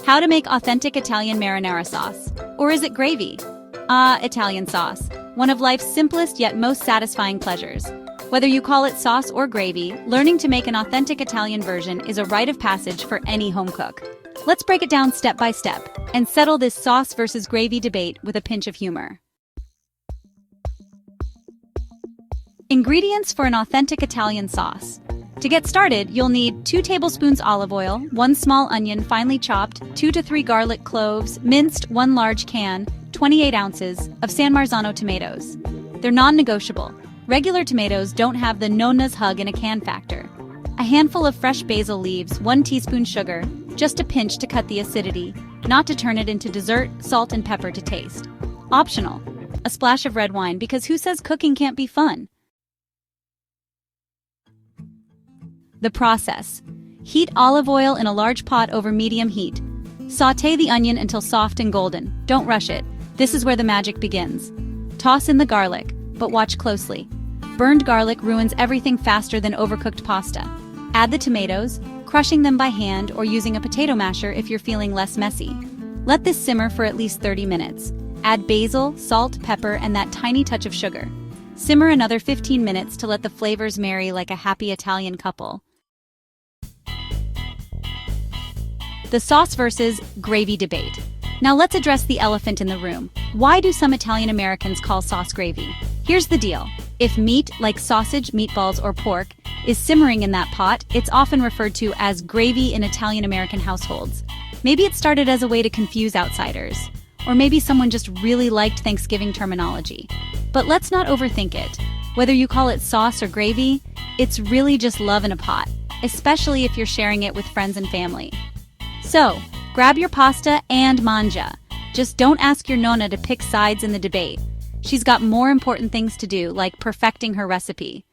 How to make authentic Italian marinara sauce. Or is it gravy? Italian sauce. One of life's simplest yet most satisfying pleasures. Whether you call it sauce or gravy, learning to make an authentic Italian version is a rite of passage for any home cook. Let's break it down step by step and settle this sauce versus gravy debate with a pinch of humor. Ingredients for an authentic Italian sauce. To get started, you'll need 2 tablespoons olive oil, 1 small onion finely chopped, 2 to 3 garlic cloves, minced 1 large can, 28 ounces of San Marzano tomatoes. They're non-negotiable. Regular tomatoes don't have the nonna's hug in a can factor. A handful of fresh basil leaves, 1 teaspoon sugar, just a pinch to cut the acidity, not to turn it into dessert, salt and pepper to taste. Optional. A splash of red wine, because who says cooking can't be fun? The process. Heat olive oil in a large pot over medium heat. Sauté the onion until soft and golden. Don't rush it. This is where the magic begins. Toss in the garlic, but watch closely. Burned garlic ruins everything faster than overcooked pasta. Add the tomatoes, crushing them by hand or using a potato masher if you're feeling less messy. Let this simmer for at least 30 minutes. Add basil, salt, pepper, and that tiny touch of sugar. Simmer another 15 minutes to let the flavors marry like a happy Italian couple. The sauce versus gravy debate. Now let's address the elephant in the room. Why do some Italian Americans call sauce gravy? Here's the deal. If meat, like sausage, meatballs, or pork, is simmering in that pot, it's often referred to as gravy in Italian American households. Maybe it started as a way to confuse outsiders. Or maybe someone just really liked Thanksgiving terminology. But let's not overthink it. Whether you call it sauce or gravy, it's really just love in a pot, especially if you're sharing it with friends and family. So, grab your pasta and mangia. Just don't ask your nonna to pick sides in the debate. She's got more important things to do, like perfecting her recipe.